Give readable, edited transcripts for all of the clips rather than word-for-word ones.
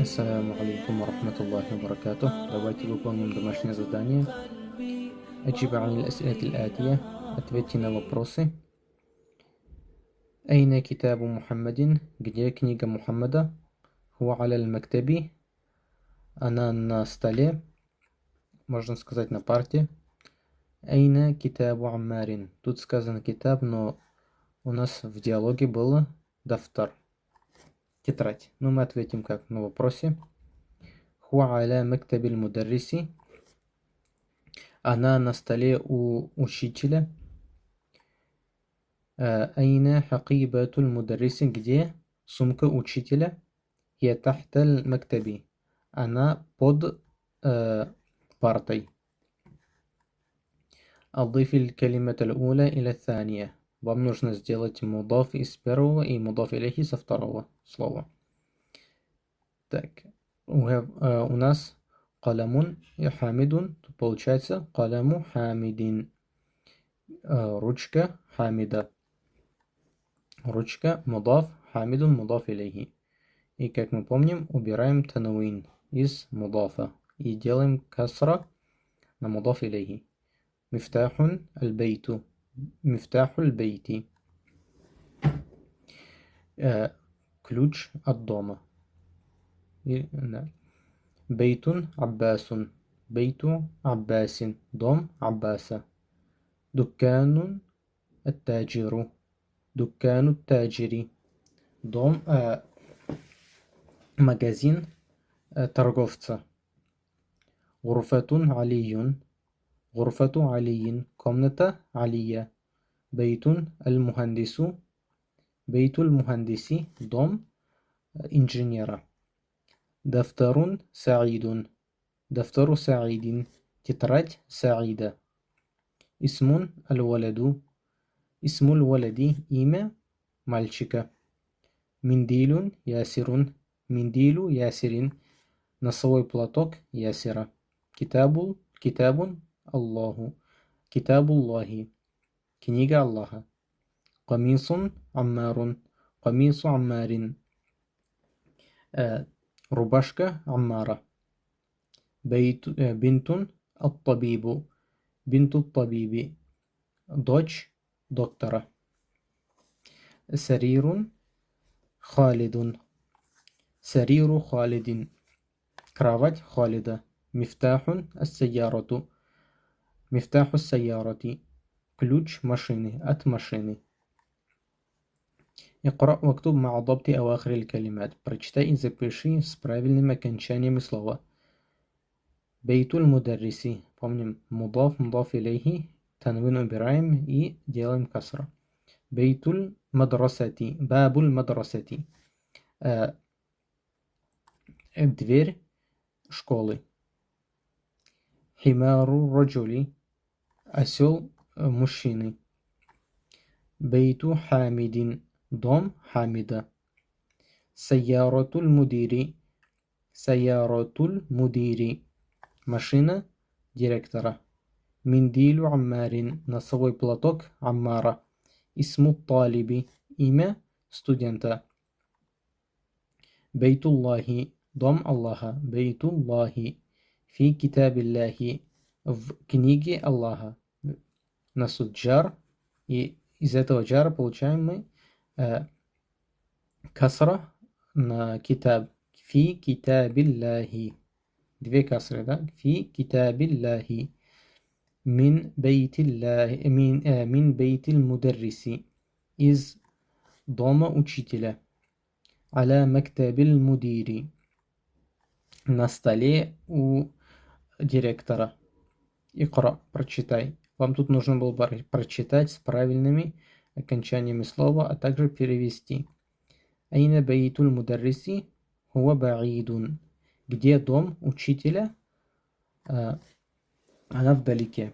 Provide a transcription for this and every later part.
Ассаляму алейкум ва рахматуллахи ва баракатух. Давайте выполним домашнее задание. Аджиб ан аль-ас'илати аль-атия. Ответьте на вопросы. Айна китабу Мухаммадин? Где книга Мухаммада? Хуа аля аль-мактаби. Она на столе. Можно сказать на парте. Айна китабу Аммарин? Тут сказано китаб, но у нас в диалоге было дафтар. Тетрадь. Но мы ответим как на вопросе. Хуа аля мактаби аль-мударриси. Она на столе у учителя. Айна хакибатуль мударриси? Где сумка учителя? Я тахталь мактаби. Она под партой. Адифиль калиматаль уля иля thания. Вам нужно сделать мудаф из первого и мудаф илейхи со второго слова. Так, у нас каламун и хамидун. Получается каламу хамидин. Ручка хамида. Ручка мудаф, хамидун мудаф илейхи. И как мы помним, убираем тануин из мудафа и делаем касра на мудаф илейхи. Мифтахун аль-бейту. Мифтаху аль-бейти. Ключ от дома. Бейтун аббасун. Бейту аббасин. Дом аббаса. Дукканун ат-таджиру. Дуккану таджири. Дом, магазин торговца. Гурфатун алиюн. Гурфату алиин. Комната алия. Бейтун аль-мухандису. Бейтуль мухандиси. Дом инженера. Дафтарун саидун. Дафтару саидин. Тетрадь саида. Исмун аль-валаду. Исмуль валади. Имя мальчика. Миндилун ясирун. Миндилу ясирин. Носовой платок ясира. Китабун Аллаху. Китабуллахи. Книга Аллаха. Камисун аммарун. Камису аммарин. Рубашка аммара. Бинтун ат-табибу. Бинту табиби. Дочь доктора. Сарирун Халидун. Сариру Халидин. Кровать Халида. Мифтахун ас-сайярату. Мифтаху ас-сайярати. Ключ машины. От машины. Икра вактуб ма'а дабти авахир аль-калимат. Прочитай и запиши с правильными окончаниями слова. Бейтуль мударриси. Помним, мудаф, мудаф илейхи. Танвин убираем и делаем касра. Бейтуль мадрасати. Бабуль мадрасати. Дверь школы. Химару раджули. Осел мужчины. Бейту хамидин. Дом хамида. Сайяратуль мудири. Сайяратуль мудири. Машина директора. Миндилу аммарин. Носовой платок аммара. Исму талиби. Имя студента. Бейтуллахи. Дом Аллаха. Бейтуллахи. Фи китабиллахи. В книге Аллаха. Насуд джар. И из этого джара получаем мы касра на китаб. Фи китабиллахи. Две касры, да? Фи китабиллахи. Мин бейтиллахи. Мин бейтил мударриси. Из дома учителя. Аля мактабиль мудири. На столе у директора. Икра, прочитай. Вам тут нужно было прочитать с правильными окончаниями слова, а также перевести. Айна бейтуль мударриси хуа баидун. Где дом учителя? Она вдалеке.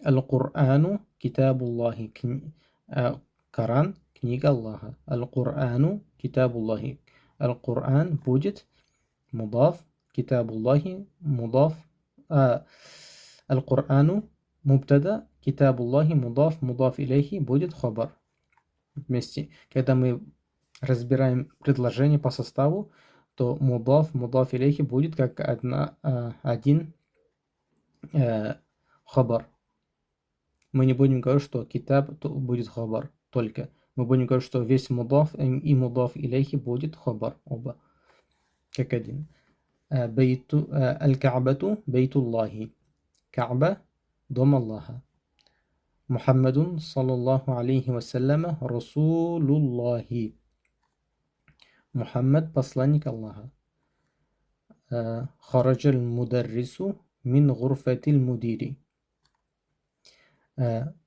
Аль-Курану китабуллахи. Коран, книга Аллаха. Аль-Курану китабуллахи. Аль-Куран будет мудаф, китабуллахи мудаф. Аль-Курану мубтада, китабуллахи мудаф, мудаф илейхи будет хабар. Вместе. Когда мы разбираем предложение по составу, то мудаф илейхи будет как один хабар. Мы не будем говорить, что китаб будет хабар только. Мы будем говорить, что весь мудаф и мудаф илейхи будет хабар. Оба. Как один. Аль-Ка'бату бейтуллахи. Ка'ба – дом Аллаха. Мухаммадун саллаллаху алейхи вассаляма расулуллахи. Мухаммад – посланник Аллаха. Хараджаль мударрису мин гурфатиль мудири.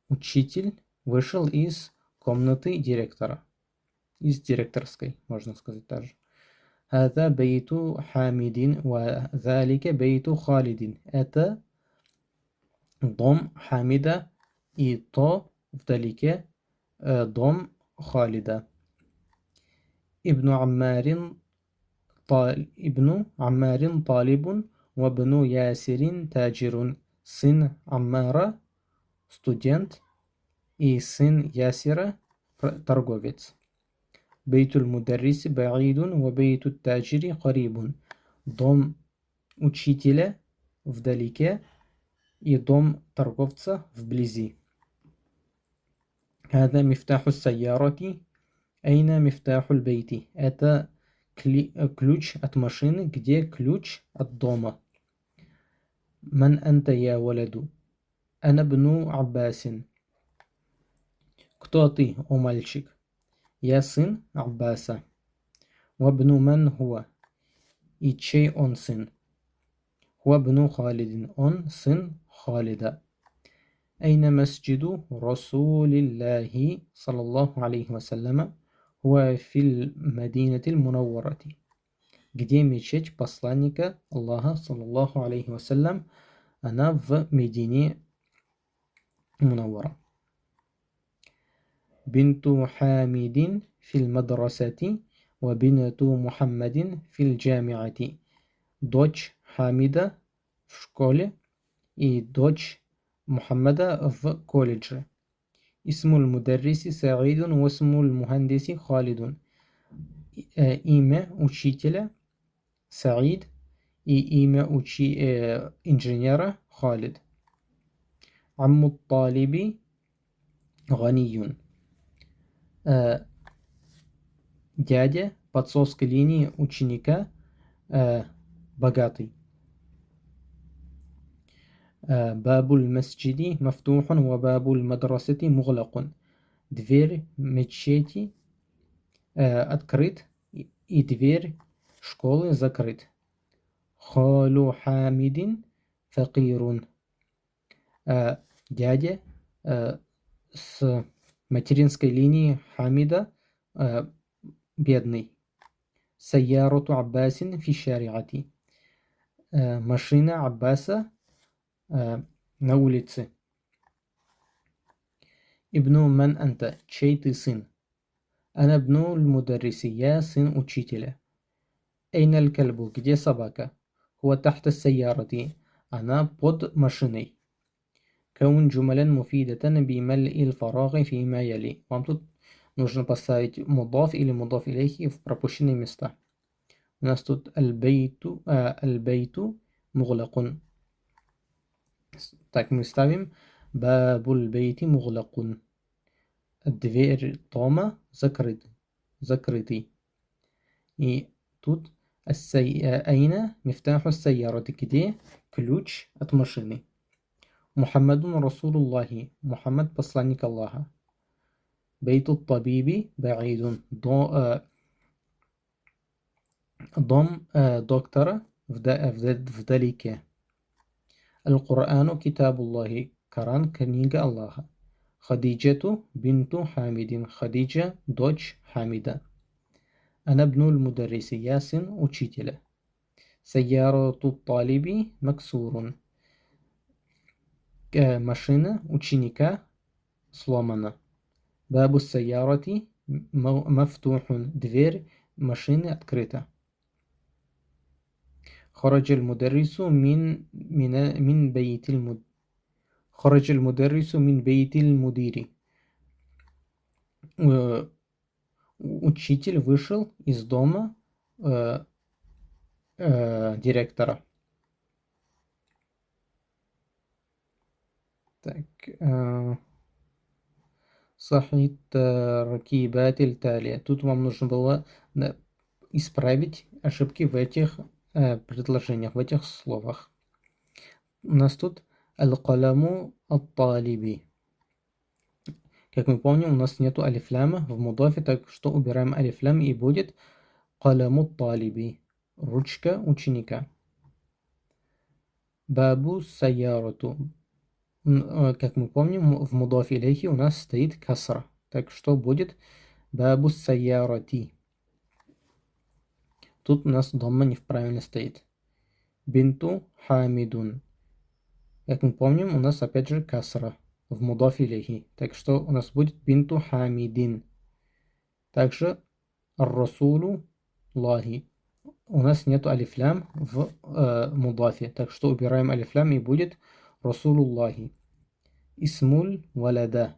Учитель вышел из комнаты директора. Из директорской, можно сказать даже. هذا بيت حامد وذلك بيت خالد. Это дом Хамида, и то вдалеке дом Халида. ابن عمار طالب وابن ياسر تاجر. Сын Аммара – студент, и сын Ясира – торговец. Бейтуль мударриси баидун ва бейтут таджири карибун. Дом учителя вдалеке и дом торговца вблизи. هذا مفتاح السيارة. أين مفتاح البيت. Это ключ от машины, где ключ от дома. من أنت يا ولد. أنا ابن عباس. Кто ты, о мальчик? Я сын Аббаса. Вабну ман хуа. И чей он сын? Хуабну Халидин. Он сын Халида. Айна масджиду Расулиллахи саллаллаху алейхи вассаляма. Хуа фил Мадинатиль Мунавварати. Где мечеть посланника Аллаха саллаллаху алейхи вассалям? Она в Медине Мунаввара. Бинту Хамидин фил мадрасати ва бинту Мухаммадин фил джамиати. Дочь Хамида в школе и дочь Мухаммада в колледже. Исмуль мударриси Саидун ва исмуль мухандиси Халидун. Имя учителя Саид и имя инженера Халид. Амму талиби Ганиюн. Дядя по отцовской линии ученика богатый. Бабуль масджиди мафтухан ва бабуль мадрасати муглакун. Дверь мечети открыт, и дверь школы закрыт. Халу Хамидин факирун. Дядя с материнской линии Хамида бедный. Сайяруту Аббасин фи шариати. Машина Аббаса на улице. Ибну ман анта. Чей ты сын? Ана бну мударриси. Я сын учителя. Эйна аль-кальбу. Где собака? Хуа тахта сайярати. Она под машиной. Каун джумалян муфидатан бималь фарагы фима яли. Вам тут нужно поставить мудаф или мудаф илейхи в пропущенные места. У нас тут аль-бейту муглакун. Так мы ставим бабуль бейти муглакун. Дверь дома закрытый. И тут айна мифтаху сайярати. Где ключ от машины? Мухаммадун Расулуллахи. Мухаммад посланник Аллаха. Бейту табиби баидун. Дом доктора вдалеке. Аль-Курану китабуллахи. Коран книга Аллаха. Хадиджату бинту Хамидин. Хадиджа дочь Хамида. Ана бнуль мударриси. Я сын учителя. Сайярату талиби максурун. Машина ученика сломана. Бабу сайярати мафтухун. Дверь машины открыта. خرج المدرس من بيت المدير. Учитель вышел из дома директора. Так, صحيح التركيبات التالية. Тут вам нужно было исправить ошибки в этих предложениях, в этих словах. У нас тут аль-каламу ат-талиби. Как мы помним, у нас нету алифляма в мудафе, так что убираем алифлям и будет каламу талиби. Ручка ученика. Бабу сайярату. Как мы помним, в мудафе илейхи у нас стоит касра. Так что будет бабу сайярати. Тут у нас дамма неправильно стоит. Бинту хамидун. Как мы помним, у нас опять же касра в мудафе илейхи. Так что у нас будет бинту хамидин. Также ар-расулу лахи. У нас нету алифлям в мудафе. Так что убираем алифлям и будет расулуллахи. Исмуль валяда.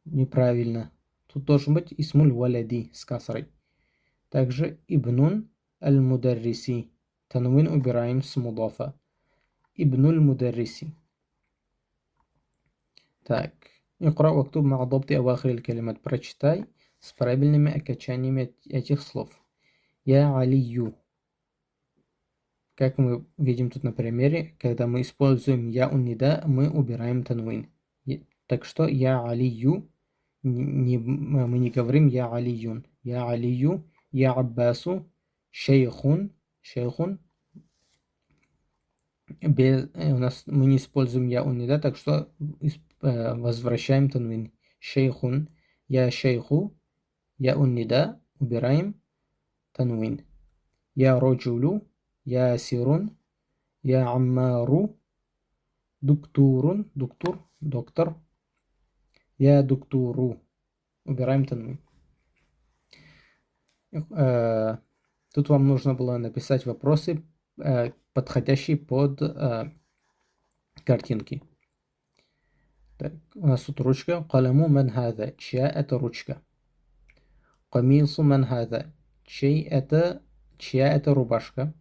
Неправильно. Тут должен быть исмуль валяди с касрой. Также ибнун аль-мударриси. Танвин убираем с мудафа. Ибнуль мударриси. Так. Икра вактуб ма дабти авахир аль-калимат. Прочитай с правильными окончаниями этих слов. Я алию. Как мы видим тут на примере, когда мы используем я уннида, мы убираем танвин. Так что я алию, мы не говорим я алиюн. Я алию, я аббасу, шейхун. У нас мы не используем я уннида, так что возвращаем танвин. Шейхун, я шейху, я уннида, убираем танвин. Я роджулу, ясирун, я аммару, доктор, я доктору. Убираем танвин. Тут вам нужно было написать вопросы, подходящие под картинки. Так, у нас тут ручка. Каламу ман хаза. Чья это ручка? Камису ман хаза. Чья это рубашка?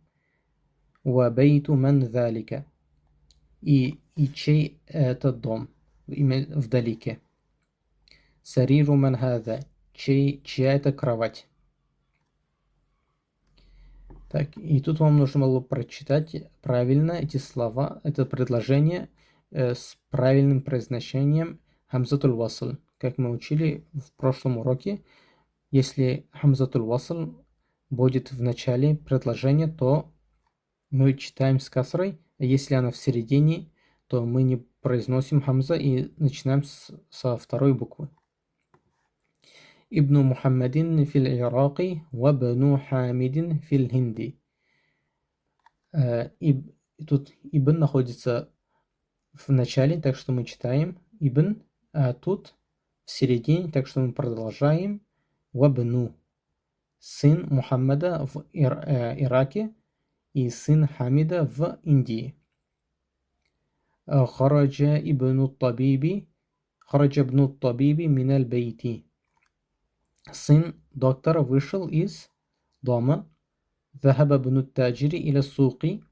Вабейту ман залика. И чей это дом? Вдалеке. Сариру ман хаза. Чья это кровать? Так, и тут вам нужно было прочитать правильно эти слова, это предложение с правильным произношением хамзатуль васл. Как мы учили в прошлом уроке, если хамзатуль васл будет в начале предложения, то мы читаем с касрой, а если она в середине, то мы не произносим хамза и начинаем со второй буквы. Ибн Мухаммадин фил Ираки ва бну Хамидин фил Хинди. Тут ибн находится в начале, так что мы читаем ибн, а тут в середине, так что мы продолжаем ва бну. Сын Мухаммада в Ираке и сын Хамида в Индии. Хараджа ибн табиби миналь бейти. Сын доктора вышел из дома. Захаба бну таджири иля суки.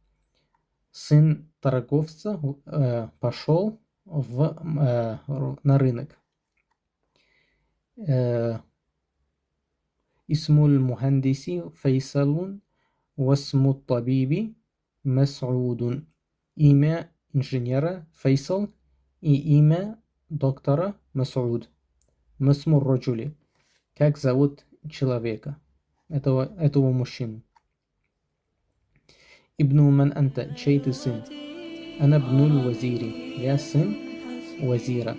Сын торговца пошел на рынок. Исмуль мухандиси фейсалун васму табиби мас'удун. Имя инженера Фейсал и имя доктора Мас'уд. Масмур раджули. Как зовут человека, этого мужчину? Ибну ман анта, чей ты сын? Ана бнуль вазири, я сын вазира.